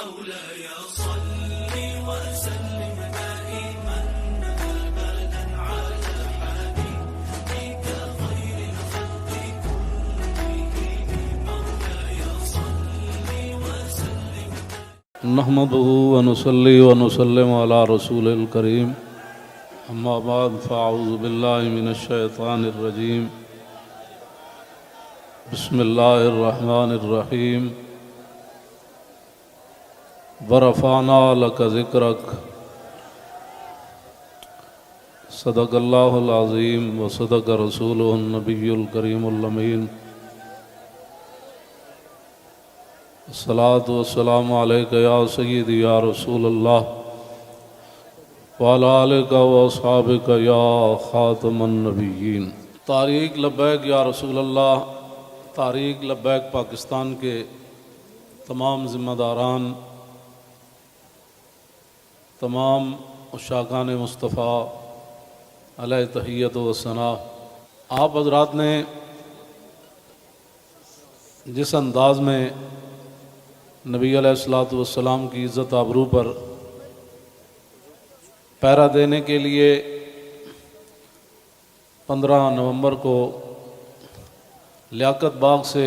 مولاي صل وسلم دائما ابدا على حبيبك خير الخلق كلهم مولاي صل وسلم. نحمده ونصلي ونسلم على رسول الكريم اما بعد فاعوذ باللہ من الشیطان الرجیم بسم اللہ الرحمن الرحیم ورفعنا لک ذکرک صدق اللہ العظیم وصدق رسولہ النبی الکریم الامین. الصلاۃ والسلام علیک یا سیدی یا رسول اللہ وعلی آلک واصحابک یا خاتم النبیین. تحریک لبیک یا رسول اللہ، تحریک لبیک پاکستان کے تمام ذمہ داران، تمام عشاقان مصطفیٰ علیہ تحیت و ثنا، آپ حضرات نے جس انداز میں نبی علیہ الصلوۃ والسلام کی عزت آبرو پر پہرا دینے کے لیے 15 نومبر کو لیاقت باغ سے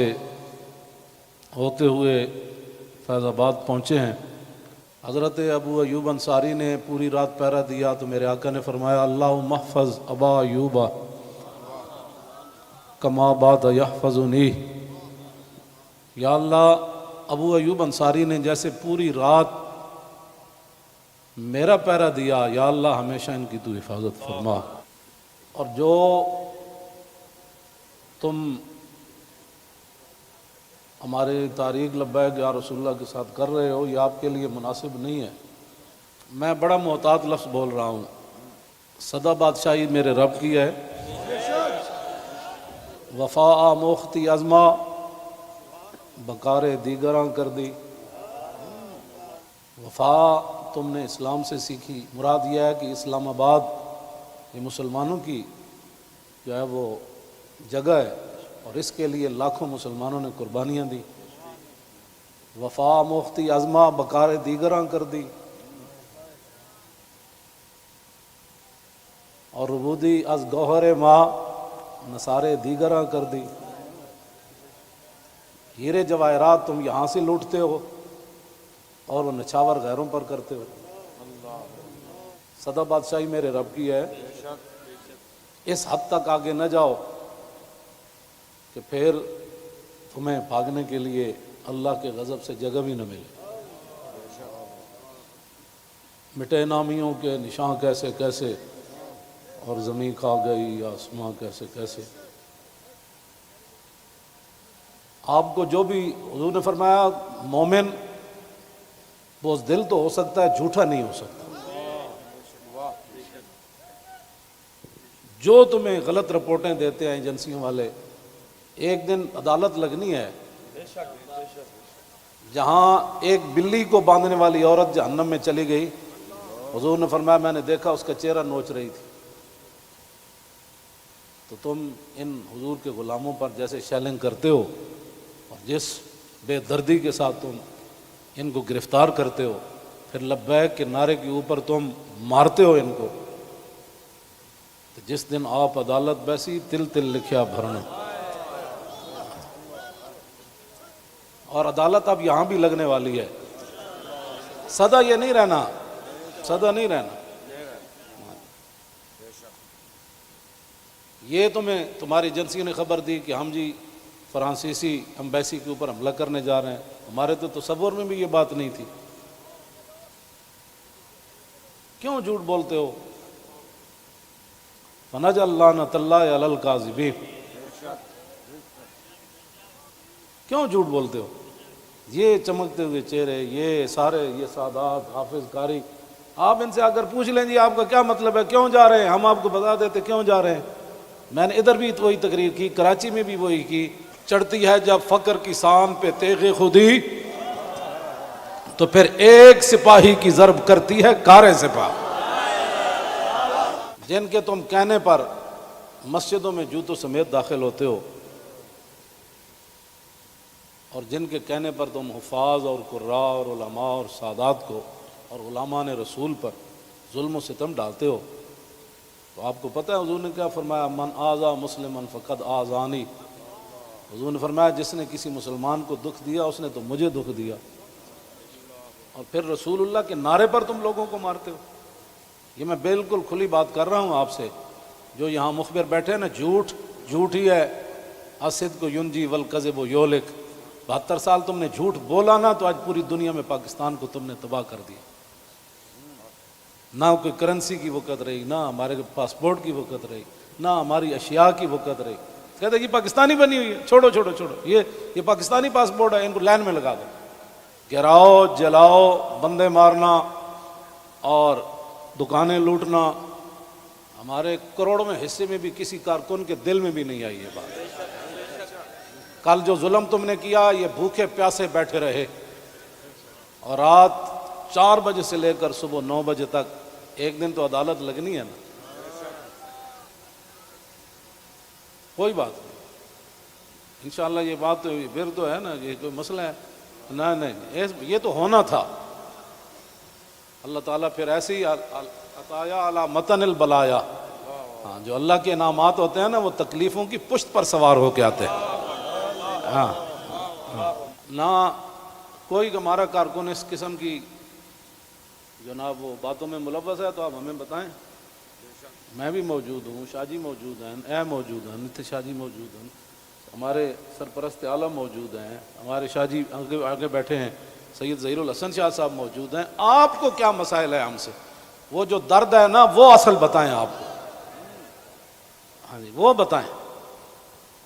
ہوتے ہوئے فیض آباد پہنچے ہیں. حضرت ابو ایوب انصاری نے پوری رات پہرا دیا تو میرے آقا نے فرمایا اللہم احفظ ابا ایوب کما بات یحفظنی. یا اللہ، ابو ایوب انصاری نے جیسے پوری رات میرا پہرا دیا، یا اللہ ہمیشہ ان کی تو حفاظت فرما. اور جو تم ہمارے تحریک لبیک یا رسول اللہ کے ساتھ کر رہے ہو، یہ آپ کے لیے مناسب نہیں ہے. میں بڑا محتاط لفظ بول رہا ہوں. صدا بادشاہی میرے رب کی ہے، وفا موختی ازما بکار دیگراں کر دی. وفا تم نے اسلام سے سیکھی. مراد یہ ہے کہ اسلام آباد یہ مسلمانوں کی جو ہے وہ جگہ ہے، اور اس کے لیے لاکھوں مسلمانوں نے قربانیاں دی. وفا مفتی ازما بکار دیگراں کر دی، اور ربودی از گوہر ماں نثارے دیگراں کر دی. ہیرے جواہرات تم یہاں سے لوٹتے ہو اور وہ نچھاور غیروں پر کرتے ہو. صدا بادشاہی میرے رب کی ہے. اس حد تک آگے نہ جاؤ کہ پھر تمہیں بھاگنے کے لیے اللہ کے غضب سے جگہ بھی نہ ملے. مٹے نامیوں کے نشان کیسے کیسے، اور زمین کھا گئی آسماں کیسے کیسے. آپ کو جو بھی حضور نے فرمایا مومن بزدل تو ہو سکتا ہے، جھوٹا نہیں ہو سکتا. جو تمہیں غلط رپورٹیں دیتے ہیں ایجنسیوں والے، ایک دن عدالت لگنی ہے جہاں ایک بلی کو باندھنے والی عورت جہنم میں چلی گئی. حضور نے فرمایا میں نے دیکھا اس کا چہرہ نوچ رہی تھی. تو تم ان حضور کے غلاموں پر جیسے شیلنگ کرتے ہو اور جس بے دردی کے ساتھ تم ان کو گرفتار کرتے ہو، پھر لبیک کے نعرے کے اوپر تم مارتے ہو ان کو، تو جس دن آپ عدالت بیسی تل تل لکھیا بھرنا. اور عدالت اب یہاں بھی لگنے والی ہے. سدا یہ نہیں رہنا، سدا نہیں رہنا. یہ تمہیں تمہاری ایجنسیوں نے خبر دی کہ ہم جی فرانسیسی امبیسی کے اوپر حملہ کرنے جا رہے ہیں. ہمارے تو تصور میں بھی یہ بات نہیں تھی. کیوں جھوٹ بولتے ہو؟ فنجعل لعنۃ اللہ علی الکاذبین. کیوں جھوٹ بولتے ہو؟ یہ چمکتے ہوئے چہرے، یہ سارے، یہ سادات، حافظ قاری، آپ ان سے آ کر پوچھ لیں جی آپ کا کیا مطلب ہے، کیوں جا رہے ہیں؟ ہم آپ کو بتا دیتے کیوں جا رہے ہیں. میں نے ادھر بھی وہی تقریر کی، کراچی میں بھی وہی کی. چڑھتی ہے جب فقر کی سان پہ تیغ خودی، تو پھر ایک سپاہی کی ضرب کرتی ہے کاریں سپاہ. جن کے تم کہنے پر مسجدوں میں جوتوں سمیت داخل ہوتے ہو اور جن کے کہنے پر تم حفاظ اور قراء اور علماء اور سادات کو اور علماء نے رسول پر ظلم و ستم ڈالتے ہو، تو آپ کو پتہ ہے حضور نے کیا فرمایا؟ من آذا مسلمن فقد آذانی۔ حضور نے فرمایا جس نے کسی مسلمان کو دکھ دیا اس نے تو مجھے دکھ دیا۔ اور پھر رسول اللہ کے نعرے پر تم لوگوں کو مارتے ہو۔ یہ میں بالکل کھلی بات کر رہا ہوں آپ سے، جو یہاں مخبر بیٹھے ہیں نا، جھوٹ ہی ہے۔ الصدق ینجی والکذب یہلک۔ 72 سال تم نے جھوٹ بولا نا، تو آج پوری دنیا میں پاکستان کو تم نے تباہ کر دیا۔ نہ کوئی کرنسی کی وقت رہی، نہ ہمارے پاسپورٹ کی وقت رہی، نہ ہماری اشیاء کی وقت رہی۔ کہتے کہ پاکستانی بنی ہوئی ہے، چھوڑو چھوڑو چھوڑو، یہ پاکستانی پاسپورٹ ہے، ان کو لائن میں لگا دو۔ گراؤ، جلاؤ، بندے مارنا اور دکانیں لوٹنا، ہمارے کروڑوں میں حصے میں بھی کسی کارکن کے دل میں بھی نہیں آئی یہ بات۔ کل جو ظلم تم نے کیا، یہ بھوکے پیاسے بیٹھے رہے اور رات 4 بجے سے لے کر صبح 9 بجے تک، ایک دن تو عدالت لگنی ہے نا۔ کوئی بات نہیں، انشاءاللہ یہ بات تو پھر تو ہے نا، یہ کوئی مسئلہ ہے؟ نہیں، یہ تو ہونا تھا۔ اللہ تعالیٰ پھر ایسے ہی عطایا علی متن البلایا، ہاں، جو اللہ کے انعامات ہوتے ہیں نا، وہ تکلیفوں کی پشت پر سوار ہو کے آتے ہیں۔ ہاں، نہ کوئی ہمارا کارکن اس قسم کی جناب وہ باتوں میں ملوث ہے تو آپ ہمیں بتائیں۔ میں بھی موجود ہوں، شاہ جی موجود ہیں، اے موجود ہیں، نتھے شاہ جی موجود ہیں، ہمارے سرپرست عالم موجود ہیں، ہمارے شاہ جی آگے بیٹھے ہیں، سید ظہیر الحسن شاہ صاحب موجود ہیں۔ آپ کو کیا مسائل ہے ہم سے؟ وہ جو درد ہے نا، وہ اصل بتائیں آپ کو۔ ہاں جی، وہ بتائیں۔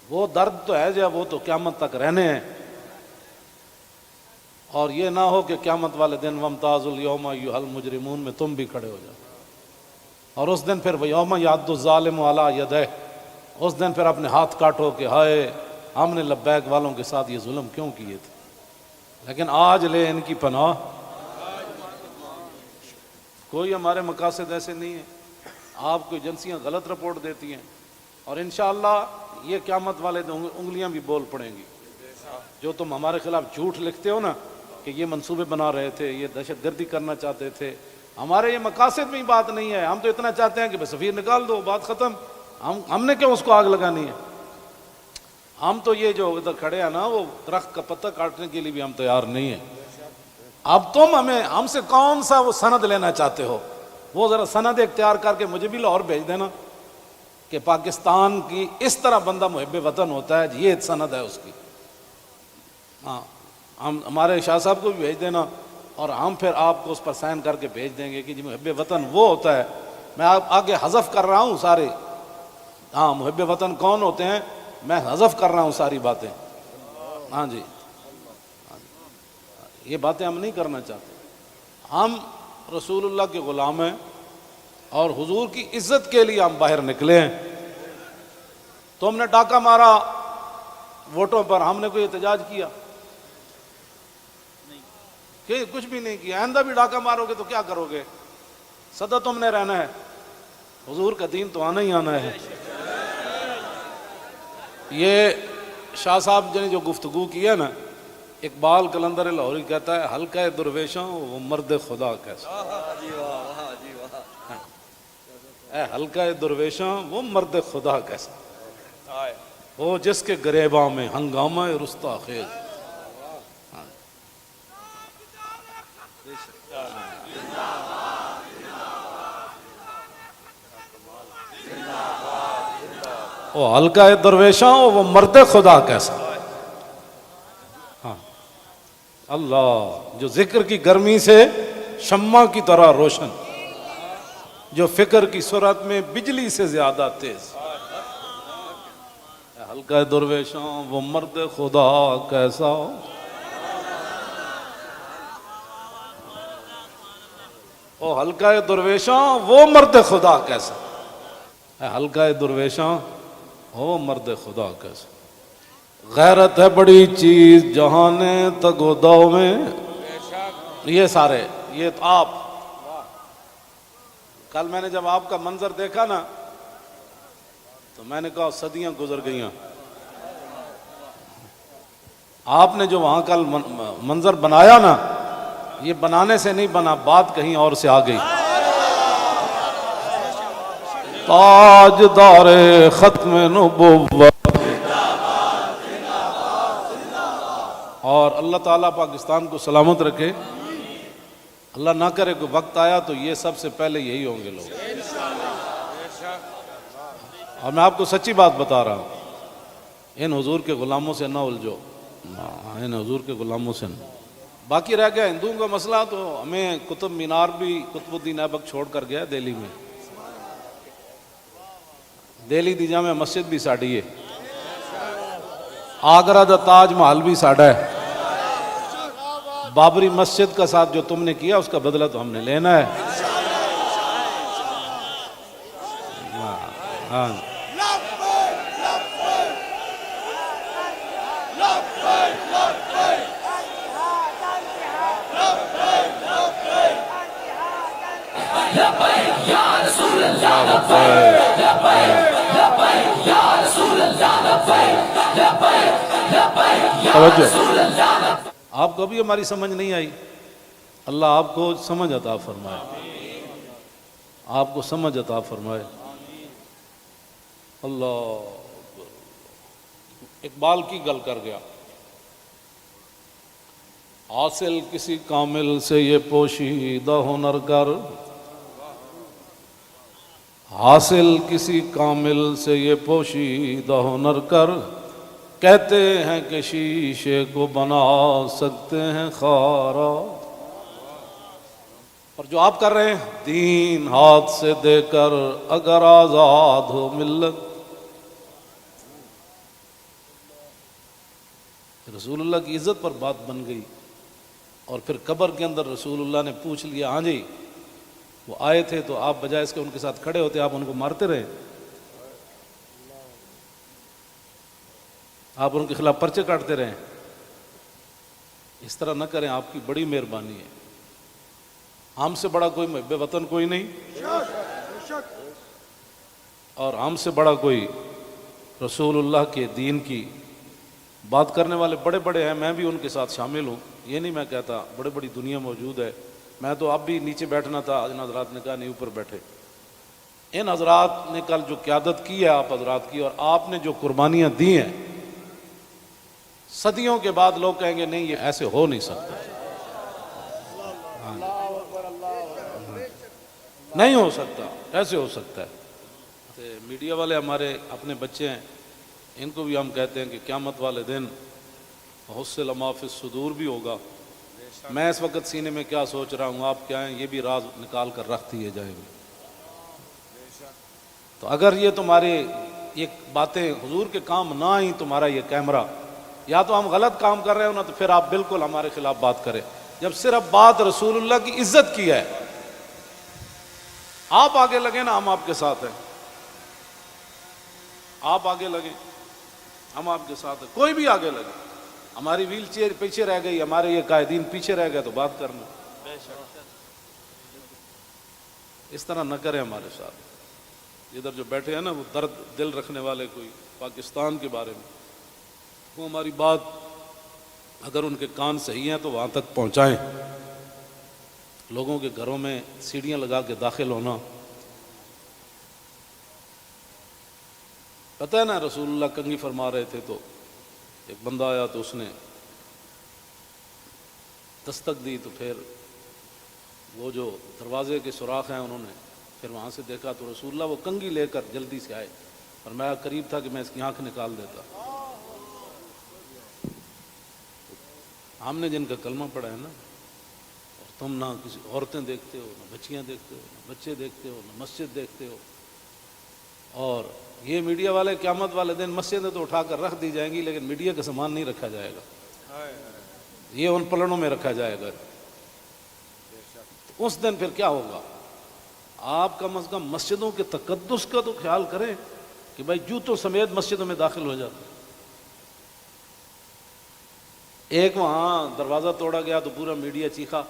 وہ درد تو ہے جو وہ تو قیامت تک رہنے ہیں، اور یہ نہ ہو کہ قیامت والے دن وَامْتَازُ الْيَوْمَ أَيُّهَا الْمُجْرِمُونَ میں تم بھی کھڑے ہو جاؤ، اور اس دن پھر وَيَوْمَ يَعَضُّ الظَّالِمُ عَلَىٰ يَدَيْهِ، اس دن پھر اپنے ہاتھ کاٹو کہ ہائے ہم نے لبیک والوں کے ساتھ یہ ظلم کیوں کیے تھے۔ لیکن آج لے ان کی پناہ، کوئی ہمارے مقاصد ایسے نہیں ہیں۔ آپ کو ایجنسیاں غلط رپورٹ دیتی ہیں، اور انشاءاللہ یہ قیامت والے دن انگلیاں بھی بول پڑیں گی۔ جو تم ہمارے خلاف جھوٹ لکھتے ہو نا کہ یہ منصوبے بنا رہے تھے، یہ دہشت گردی کرنا چاہتے تھے، ہمارے یہ مقاصد میں ہی بات نہیں ہے۔ ہم تو اتنا چاہتے ہیں کہ بس سفیر نکال دو، بات ختم۔ ہم نے کیوں اس کو آگ لگانی ہے؟ ہم تو یہ جو ادھر کھڑے ہیں نا، وہ درخت کا پتہ کاٹنے کے لیے بھی ہم تیار نہیں ہیں۔ اب تم ہم سے کون سا وہ سند لینا چاہتے ہو؟ وہ ذرا سند اختیار کر کے مجھے بھی لاہور بھیج دینا کہ پاکستان کی اس طرح بندہ محب وطن ہوتا ہے، یہ سند ہے اس کی۔ ہاں، ہم ہمارے شاہ صاحب کو بھی بھیج دینا، اور ہم پھر آپ کو اس پر سائن کر کے بھیج دیں گے کہ جی محب وطن وہ ہوتا ہے۔ میں آپ آگے حذف کر رہا ہوں سارے، ہاں، محب وطن کون ہوتے ہیں میں حذف کر رہا ہوں ساری باتیں۔ ہاں جی، یہ باتیں ہم نہیں کرنا چاہتے۔ ہم رسول اللہ کے غلام ہیں، اور حضور کی عزت کے لیے ہم باہر نکلے ہیں۔ تم نے ڈاکہ مارا ووٹوں پر، ہم نے کوئی احتجاج کیا؟ کہ کچھ بھی نہیں کیا۔ آئندہ بھی ڈاکہ مارو گے تو کیا کرو گے؟ سدا تم نے رہنا ہے، حضور کا دین تو آنا ہی آنا ہے۔ یہ شاہ صاحب نے جو گفتگو کی ہے نا، اقبال قلندر لاہوری کہتا ہے حلقہ درویشوں وہ مرد خدا کیسا، اے حلقہ درویشوں وہ مرد خدا کیسا، وہ جس کے گریباں میں ہنگامہ رستا خیز۔ وہ حلقہ درویشاں وہ مرد خدا کیسا۔ ہاں، اللہ جو ذکر کی گرمی سے شمع کی طرح روشن، جو فکر کی سرعت میں بجلی سے زیادہ تیز، حلقہ درویشاں وہ مرد خدا کیسا، او حلقہ درویشاں وہ مرد خدا کیسا، حلقہ درویشاں وہ مرد خدا کیسا۔ غیرت ہے بڑی چیز جہانے تگو دو میں، یہ سارے یہ تو آپ، کل میں نے جب آپ کا منظر دیکھا نا تو میں نے کہا صدیاں گزر گئیاں۔ آپ نے جو وہاں کا منظر بنایا نا، یہ بنانے سے نہیں بنا، بات کہیں اور سے آ گئی۔ تاجدار ختم نبوت، اور اللہ تعالیٰ پاکستان کو سلامت رکھے۔ اللہ نہ کرے کوئی وقت آیا تو یہ سب سے پہلے یہی ہوں گے لوگ۔ اور میں آپ کو سچی بات بتا رہا ہوں، ان حضور کے غلاموں سے نہ الجھو، ان حضور کے غلاموں سے نہ۔ باقی رہ گیا ہندوؤں کا مسئلہ، تو ہمیں قطب مینار بھی قطب الدین ایبک چھوڑ کر گیا دہلی میں۔ دہلی دی جامع مسجد بھی ساڑی ہے، آگرہ دا تاج محل بھی ساڑا ہے۔ بابری مسجد کا ساتھ جو تم نے کیا اس کا بدلہ تو ہم نے لینا ہے۔ ہاں توجہ، آپ کو بھی ہماری سمجھ نہیں آئی، اللہ آپ کو سمجھ عطا فرمائے، آپ کو سمجھ عطا فرمائے۔ اللہ اقبال کی گل کر گیا، حاصل کسی کامل سے یہ پوشیدہ ہنر کر، حاصل کسی کامل سے یہ پوشیدہ ہنر کر، کہتے ہیں کہ شیشے کو بنا سکتے ہیں خارا۔ اور جو آپ کر رہے ہیں، دین ہاتھ سے دے کر اگر آزاد ہو ملت۔ رسول اللہ کی عزت پر بات بن گئی، اور پھر قبر کے اندر رسول اللہ نے پوچھ لیا، ہاں جی وہ آئے تھے تو آپ بجائے اس کے ان کے ساتھ کھڑے ہوتے، آپ ان کو مارتے رہے، آپ ان کے خلاف پرچے کاٹتے رہے۔ اس طرح نہ کریں، آپ کی بڑی مہربانی ہے۔ ہم سے بڑا کوئی محب وطن کوئی نہیں، اور ہم سے بڑا کوئی رسول اللہ کے دین کی بات کرنے والے بڑے بڑے ہیں، میں بھی ان کے ساتھ شامل ہوں، یہ نہیں میں کہتا، بڑی بڑی دنیا موجود ہے۔ میں تو اب بھی نیچے بیٹھنا تھا، ان حضرات نے کہا نہیں اوپر بیٹھے۔ ان حضرات نے کل جو قیادت کی ہے آپ حضرات کی، اور آپ نے جو قربانیاں دی ہیں، صدیوں کے بعد لوگ کہیں گے نہیں یہ ایسے ہو نہیں سکتا، نہیں ہو سکتا، ایسے ہو سکتا ہے۔ میڈیا والے ہمارے اپنے بچے ہیں، ان کو بھی ہم کہتے ہیں کہ قیامت والے دن حصل ما فی الصدور بھی ہوگا۔ میں اس وقت سینے میں کیا سوچ رہا ہوں، آپ کیا ہیں، یہ بھی راز نکال کر رکھ دیے جائیں گے۔ تو اگر یہ تمہاری یہ باتیں حضور کے کام نہ آئیں، تمہارا یہ کیمرہ، یا تو ہم غلط کام کر رہے ہو نا، تو پھر آپ بالکل ہمارے خلاف بات کریں۔ جب صرف بات رسول اللہ کی عزت کی ہے، آپ آگے لگیں نا، ہم آپ کے ساتھ ہیں، آپ آگے لگیں، ہم آپ کے ساتھ ہیں، کوئی بھی آگے لگے۔ ہماری ویل چیئر پیچھے رہ گئی، ہمارے یہ قائدین پیچھے رہ گئے تو بات کرنا، اس طرح نہ کریں ہمارے ساتھ۔ ادھر جو بیٹھے ہیں نا، وہ درد دل رکھنے والے، کوئی پاکستان کے بارے میں، وہ ہماری بات اگر ان کے کان صحیح ہیں تو وہاں تک پہنچائیں۔ لوگوں کے گھروں میں سیڑھیاں لگا کے داخل ہونا، پتہ ہے نا رسول اللہ کنگھی فرما رہے تھے تو ایک بندہ آیا تو اس نے دستک دی، تو پھر وہ جو دروازے کے سوراخ ہیں انہوں نے پھر وہاں سے دیکھا تو رسول اللہ وہ کنگھی لے کر جلدی سے آئے، اور میں قریب تھا کہ میں اس کی آنکھ نکال دیتا۔ ہم نے جن کا کلمہ پڑھا ہے نا، اور تم نہ کسی عورتیں دیکھتے ہو، نہ بچیاں دیکھتے ہو، نہ بچے دیکھتے ہو، نہ مسجد دیکھتے ہو، اور یہ میڈیا والے قیامت والے دن مسجدیں تو اٹھا کر رکھ دی جائیں گی، لیکن میڈیا کا سامان نہیں رکھا جائے گا، یہ ان پلڑوں میں رکھا جائے گا۔ اس دن پھر کیا ہوگا؟ آپ کم از کم مسجدوں کے تقدس کا تو خیال کریں کہ بھائی جوتوں سمیت مسجدوں میں داخل ہو جاتے۔ ایک وہاں دروازہ توڑا گیا تو پورا میڈیا چیخا،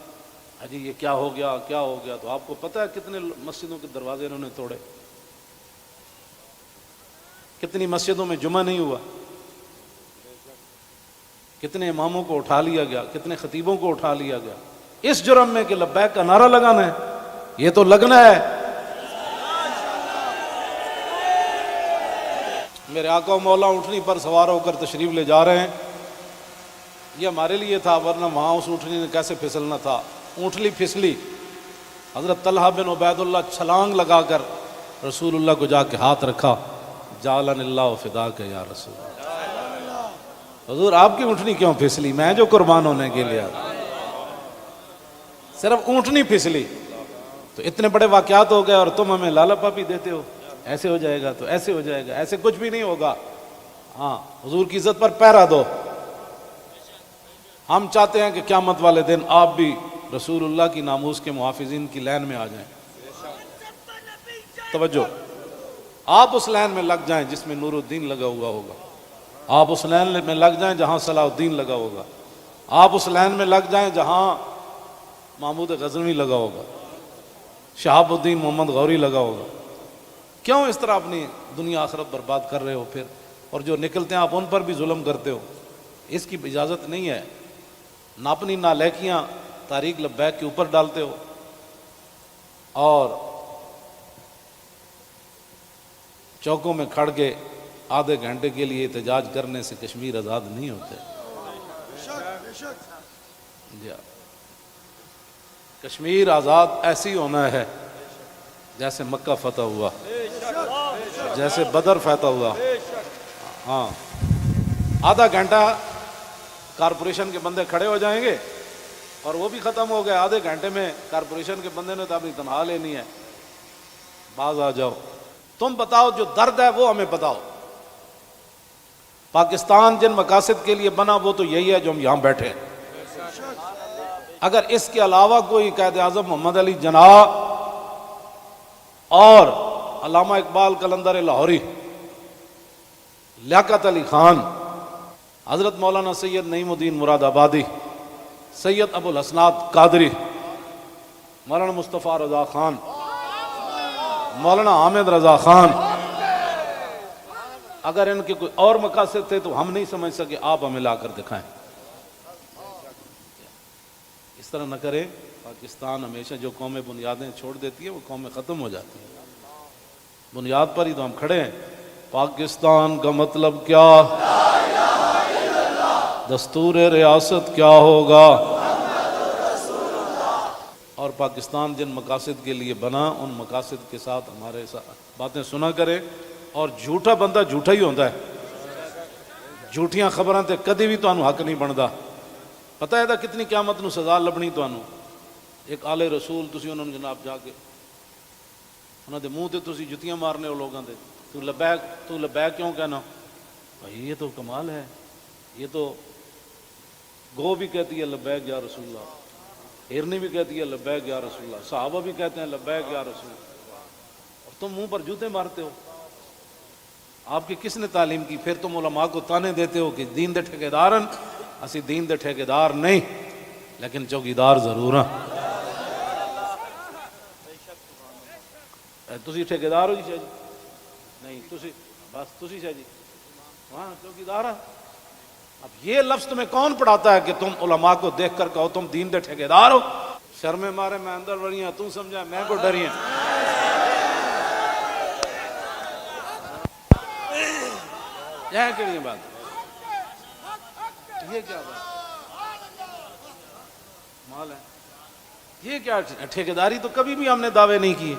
اجی یہ کیا ہو گیا، کیا ہو گیا؟ تو آپ کو پتہ ہے کتنے مسجدوں کے دروازے انہوں نے توڑے، کتنی مسجدوں میں جمعہ نہیں ہوا۔ کتنے اماموں کو اٹھا لیا گیا، کتنے خطیبوں کو اٹھا لیا گیا اس جرم میں کہ لبیک کا نعرہ لگانا ہے. یہ تو لگنا ہے. میرے آقا و مولا اونٹنی پر سوار ہو کر تشریف لے جا رہے ہیں. یہ ہمارے لیے تھا، ورنہ وہاں اس اونٹنی نے کیسے پھسلنا تھا. اونٹنی پھسلی، حضرت طلحہ بن عبید اللہ چھلانگ لگا کر رسول اللہ کو جا کے ہاتھ رکھا. جعلن اللہ فداک یا رسول اللہ. حضور آپ کی اونٹنی کیوں پھسلی؟ میں جو قربان ہونے کے لیے صرف اونٹنی پھسلی تو اتنے بڑے واقعات ہو گئے، اور تم ہمیں لالا پاپی دیتے ہو. ایسے ہو جائے گا تو ایسے ہو جائے گا، ایسے کچھ بھی نہیں ہوگا. ہاں، حضور کی عزت پر پہرا دو. ہم چاہتے ہیں کہ قیامت والے دن آپ بھی رسول اللہ کی ناموس کے محافظین کی لائن میں آ جائیں. توجہ، آپ اس لائن میں لگ جائیں جس میں نور الدین لگا ہوا ہوگا. آپ اس لائن میں لگ جائیں جہاں صلاح الدین لگا ہوگا. آپ اس لائن میں لگ جائیں جہاں محمود غزنوی لگا ہوگا، شہاب الدین محمد غوری لگا ہوگا. کیوں اس طرح اپنی دنیا آخرت برباد کر رہے ہو پھر؟ اور جو نکلتے ہیں آپ ان پر بھی ظلم کرتے ہو. اس کی اجازت نہیں ہے. نہ اپنی نالیکیاں طریق لبیک کے اوپر ڈالتے ہو، اور چوکوں میں کھڑ کے آدھے گھنٹے کے لیے احتجاج کرنے سے کشمیر آزاد نہیں ہوتے. جی، کشمیر آزاد ایسی ہونا ہے جیسے مکہ فتح ہوا، جیسے بدر فتح ہوا. ہاں، آدھا گھنٹہ کارپوریشن کے بندے کھڑے ہو جائیں گے اور وہ بھی ختم ہو گئے. آدھے گھنٹے میں کارپوریشن کے بندے نے تو اپنی تنخواہ لینی ہے. باز آ جاؤ، تم بتاؤ جو درد ہے وہ ہمیں بتاؤ. پاکستان جن مقاصد کے لیے بنا وہ تو یہی ہے جو ہم یہاں بیٹھے ہیں. اگر اس کے علاوہ کوئی قائد اعظم محمد علی جناح اور علامہ اقبال قلندر لاہوری، لیاقت علی خان، حضرت مولانا سید نعیم الدین مراد آبادی، سید ابو الحسنات قادری، مولانا مصطفیٰ رضا خان، مولانا حامد رضا خان، اگر ان کے کوئی اور مقاصد تھے تو ہم نہیں سمجھ سکے. آپ ہمیں لا کر دکھائیں. اس طرح نہ کریں. پاکستان ہمیشہ جو قومیں بنیادیں چھوڑ دیتی ہیں وہ قومیں ختم ہو جاتی ہیں. بنیاد پر ہی تو ہم کھڑے ہیں. پاکستان کا مطلب کیا؟ دستور ریاست کیا ہوگا؟ اور پاکستان جن مقاصد کے لیے بنا ان مقاصد کے ساتھ ہمارے ساتھ باتیں سنا کرے. اور جھوٹا بندہ جھوٹا ہی ہوتا ہے. جھوٹیاں خبراں تے کدی بھی تانوں حق نہیں بندا. پتہ ہے کتنی قیامت نو سزا لبنی تانوں. ایک آل رسول تسی انہوں نے جناب جا کے انہوں دے منہ تے تسی جتیاں مارنے ہو لوگاں دے. تو لبیک کیوں کہنا؟ بھائی یہ تو کمال ہے. یہ تو گو بھی کہتی ہے لبیک یا رسول اللہ، ہرنی بھی کہتی ہے لبیک یا رسول اللہ، صحابہ بھی کہتے ہیں لبیک یا رسول اللہ، اور تم منہ پر جوتے مارتے ہو. آپ کی کس نے تعلیم کی؟ پھر تم علماء کو تانے دیتے ہو کہ دین دے ٹھیکیدارن. اسی دین دے ٹھیکیدار نہیں لیکن چوکیدار ضرور ہیں. تسی ٹھیکیدار ہو جی شاہ جی؟ نہیں، تسی بس تسی شاہ جی وہاں چوکیدار ہیں. اب یہ لفظ تمہیں کون پڑھاتا ہے کہ تم علماء کو دیکھ کر کہو تم دین دے ٹھیکیدار ہو؟ شرم مارے میں اندر وڑی ہیں، تم سمجھا میں کو ڈری ہیں. یہ کیڑی بات؟ یہ کیا بات مال ہے؟ یہ کیا ٹھیکیداری؟ تو کبھی بھی ہم نے دعوے نہیں کیے.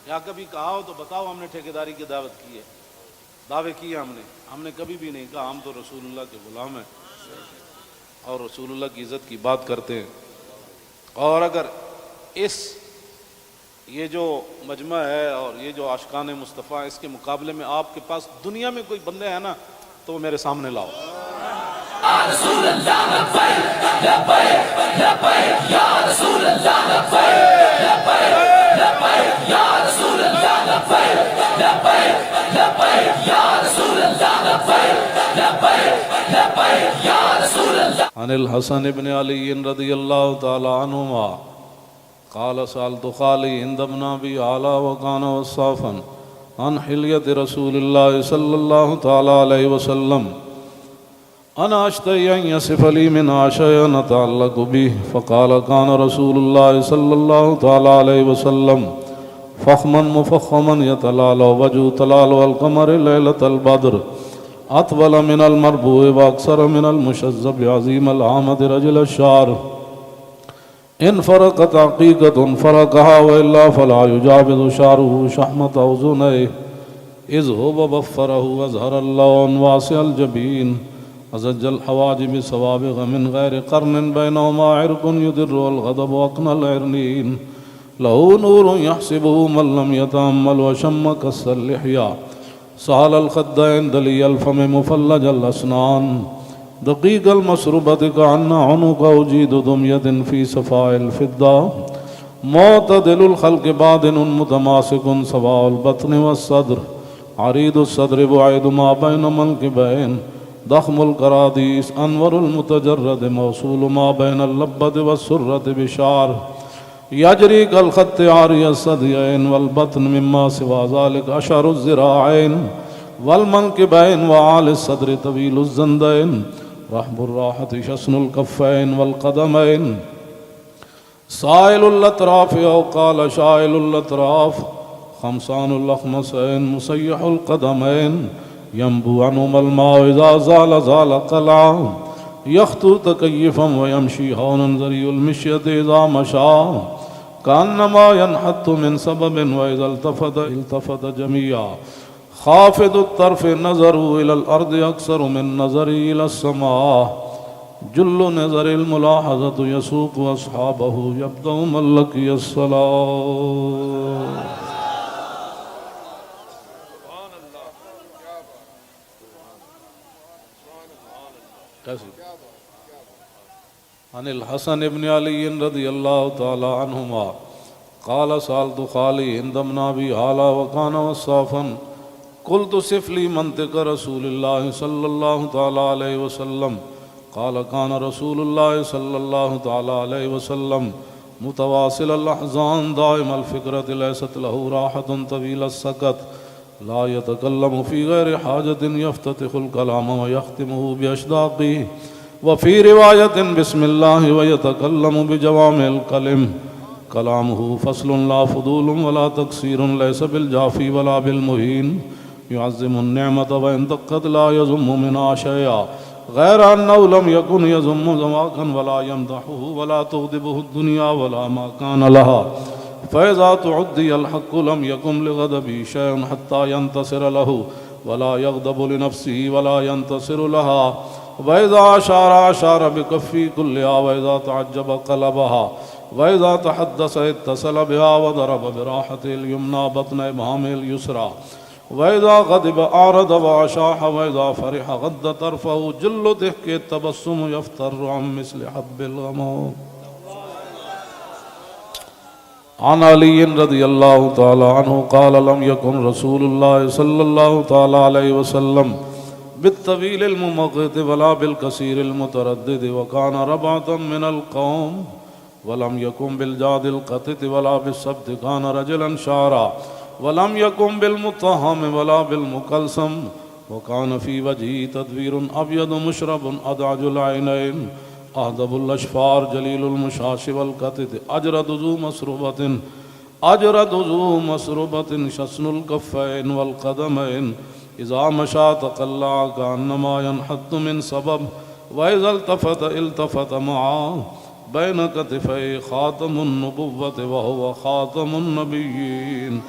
یا کبھی کہا ہو تو بتاؤ ہم نے ٹھیکیداری کی دعوت کی ہے؟ دعوے کیے ہم نے کبھی بھی نہیں کہا. ہم تو رسول اللہ کے غلام ہیں اور رسول اللہ کی عزت کی بات کرتے ہیں. اور اگر یہ جو مجمع ہے اور یہ جو عاشقان مصطفیٰ، اس کے مقابلے میں آپ کے پاس دنیا میں کوئی بندے ہیں نا تو وہ میرے سامنے لاؤ. رسول اللہ لبیک لبیک لبیک یا رسول اللہ لبیک لبیک لبیک یا رسول اللہ لبیک لبیک لبیک یا رسول اللہ لبیک لبیک لبیک یا رسول اللہ. عن الحسن بن علی رضی اللہ تعالی عنہما قال سألت خالي عند ابن أبي علا وكان وصافا عن حلية رسول الله صلى الله تعالى عليه وسلم أنا أشتهي أن يصف لي منها شيئا نتعلق به فقال كان رسول الله صلى الله تعالى عليه وسلم فخما مفخما يتلالى وجه تلالى القمر ليلة البدر أطول من المربوع وأكثر من المشذب عظيم العامد رجل الشعر إن فرقت عقيقة فرقها وإلا فلا يجاوز شعره شحمة أذنيه إذ هو بفره وأزهر اللون واسع الجبين أزج الحواجب سوابغ من غير قرن بينهما عرق يدر الغضب وأقنى العرنين له نور يحسبه من لم يتأمل وشم كس اللحية سهل الخدين دلي الفم مفلج الأسنان دقيق المسربة كأن عنق أجيد دمية في صفاء الفضة معتدل الخلق بادن متماسك سواء البطن والصدر عريض الصدر بعيد ما بين منكبين ضخم الكراديس أنور المتجرد موصول ما بين اللبة والسرة بشعر يجري كالخط عاري الثديين والبطن مما سوى ذلك أشعر الذراعين والمنكبين وعالي الصدر طويل الزندين رحب الراحة شسن الكفين والقدمين سائل الأطراف أو قال شائل الأطراف خمسان الأخمسين مسيح القدمين ينبو عنهما الماء إذا زال زال قلعا يخطو تكيفا ويمشي هونا ذري المشية إذا مشى كأنما ينحط من سبب وإذا التفت جميعا خافض الطرف نظره إلى الأرض أكثر من نظري إلى السماء جل نظر الملاحظة يسوق أصحابه يبدأ من لقي الصلاة. عن الحسن بن علي رضي الله تعالى عنهما قال سألت خالي عند ابن أبي هالة وكان وصافا قلت صف لي منطق رسول الله صلى الله تعالى عليه وسلم قال كان رسول الله صلى الله تعالى عليه وسلم متواصل الأحزان دائم الفكرة ليست له راحة طويل السكت لا يتكلم في غير حاجة يفتتح الكلام ويختمه بأشداقه وفي رواية بسم الله ويتكلم بجوامع الكلم كلامه فصل لا فضول ولا تقصير ليس بالجافي ولا بالمهين يعظم النعمة وإن دقت لا يذم منها شيئا غير أنه لم يكن يذم زواكا ولا يمدحه ولا تغضبه الدنيا ولا ما كان لها فإذا تعدي الحق لم يكن لغضبه شيء حتى ينتصر له ولا يغضب لنفسه ولا ينتصر لها وإذا أشار بكفي كلها وإذا تعجب قلبها وإذا تحدث اتصل بها وضرب براحته اليمنى بطن إبهامه اليسرى وإذا غضب أعرض وأشاح وإذا فرح غض طرفه جل ضحك التبسم يفتر عن مثل حب الغمام. عن علي رضي الله تعالى عنه قال لم يكن رسول الله صلى الله تعالى عليه وسلم بالطويل الممغط ولا بالكثير المتردد وكان ربعة من القوم ولم يكن بالجاد القطط ولا بالسبت كان رجلا شعرا ولم يكن بالمطهم ولا بالمكلسم وكان في وجهه تدوير أبيض مشرب أدعج العينين أهدب الأشفار جليل المشاش والقطط أجرد ذو مسربة شسن الكفين والقدمين إذا مشى تقلع كأنما ينحط من سبب وإذا التفت معه بين كتفي خاتم النبوة وهو خاتم النبيين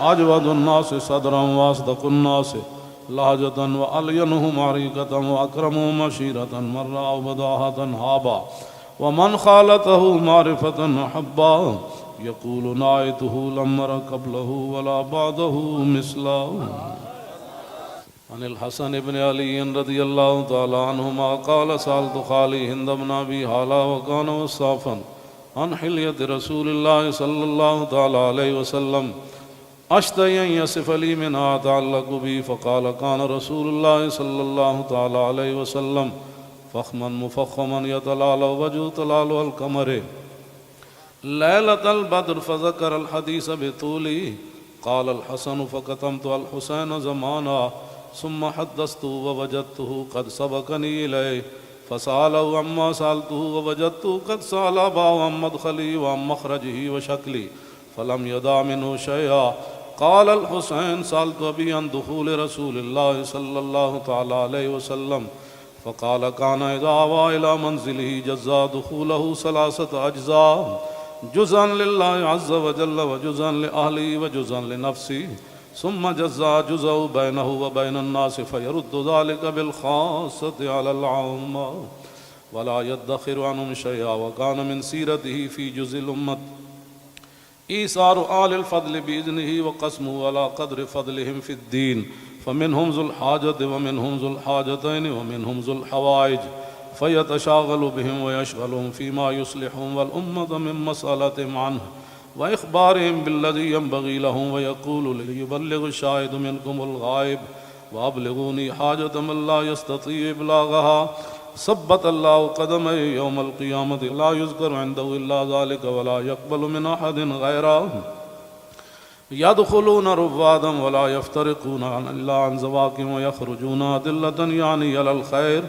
أجود الناس صدرا وأصدق الناس لهجة وألينهم عريقة وأكرمهم عشيرة من رأى بداهة هابا ومن خالته معرفة أحبا يقول نعيته لم أر قبله ولا بعده مثله. عن الحسن بن علي رضي الله تعالى عنهما قال سألت خالي هند بن أبي هالة وكان وصافا عن حلية رسول الله صلى الله تعالى عليه وسلم أشتهي أن يصف لي منها تعلق بي فقال كان رسول الله صلى الله تعالى عليه وسلم فخما مفخما يتلالى وجه تلال القمر ليلة البدر فذكر الحديث بطوله قال الحسن فكتمت الحسين زمانا ثم حدثته ووجدته قد سبقني إليه فسأله عما سألته ووجدته قد سأل أباه عن مدخلي وعن مخرجه وشكلي فلم يدع منه شيئا. قال الحسين سألت أبي عن دخول رسول الله صلى الله تعالى عليه وسلم فقال كان إذا آوى إلى منزله جزا دخوله 3 أجزاء، جزءا لله عز وجل وجزءا لأهله وجزءا لنفسه، ثم جزا جزء بينه وبين الناس فيرد ذلك بالخاصة على العامة ولا يدخر عنهم شيئا. وكان من سيرته في جزء الأمة إيثار آل الفضل بإذنه وقسمه على قدر فضلهم في الدين، فمنهم ذو الحاجة ومنهم ذو الحاجتين ومنهم ذو الحوائج، فيتشاغل بهم ويشغلهم فيما يصلحهم والأمة من مسألتهم عنه وإخبارهم بالذي ينبغي لهم، ويقول ليبلغ الشاهد منكم الغائب وأبلغوني حاجة من لا يستطيع إبلاغها. ثبت الله قدمه يوم القيامة لا يذكر عنده إلا ذلك ولا يقبل من أحد غيره. يدخلون رفادا ولا يفترقون إلا عن زواكم ويخرجون أدلة يعني على الخير.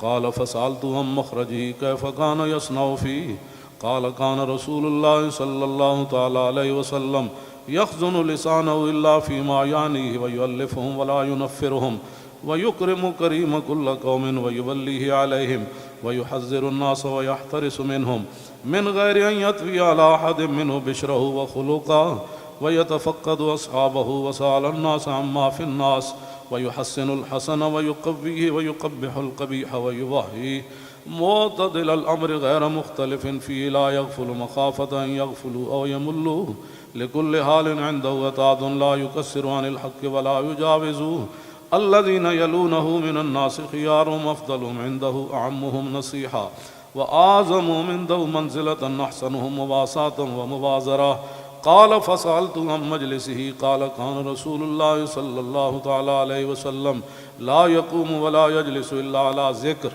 قال فسألته عن مخرجه كيف كان يصنع فيه؟ قال كان رسول الله صلى الله تعالى عليه وسلم يخزن لسانه إلا فيما يعنيه ويؤلفهم ولا ينفرهم ويكرم كريم كل قوم ويوليه عليهم ويحذر الناس ويحترس منهم من غير أن يطوي على أحد منه بشره وخلقه ويتفقد أصحابه وسأل الناس عما في الناس ويحسن الحسن ويقويه ويقبح القبيح ويوهيه معتدل الأمر غير مختلف فيه لا يغفل مخافة أن يغفلوا أو يملوا لكل حال عنده وتعد لا يكسر عن الحق ولا يجاوزوه. الذين يلونه من الناس خيارهم أفضلهم عنده أعمهم نصيحة وأعظمهم عنده منزلة أحسنهم مواساة ومبازرة. قال فسألت عن مجلسه قال كان رسول الله صلى الله تعالى عليه وسلم لا يقوم ولا يجلس إلا على ذكر،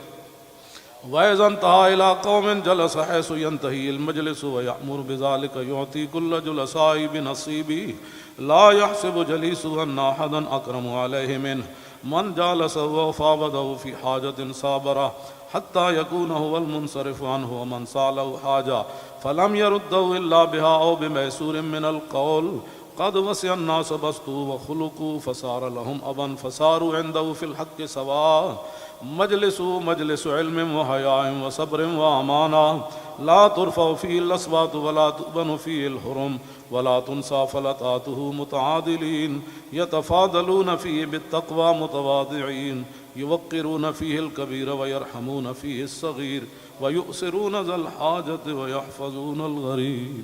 وإذا انتهى إلى قوم جلس حيث ينتهي المجلس ويأمر بذلك يعطي كل جلسائه بنصيبه لا يحسب جليسه أن أحدا أكرم عليه منه. من جالسه وفاوضه في حاجة صابره حتى يكون هو المنصرف عنه، ومن سأله حاجة فلم يرده إلا بها أو بميسور من القول قد وسع الناس بسطوا وخلقوا فصار لهم أبا فصاروا عنده في الحق سواء. مجلس علم وحياء وصبر وأمانة لا ترفع فيه الأصوات ولا تؤبن فيه الحرم ولا تنسى فلتاته متعادلين يتفاضلون فيه بالتقوى متواضعين يوقرون فيه الكبير ويرحمون فيه الصغير ويؤسرون ذا الحاجة ويحفظون الغريب.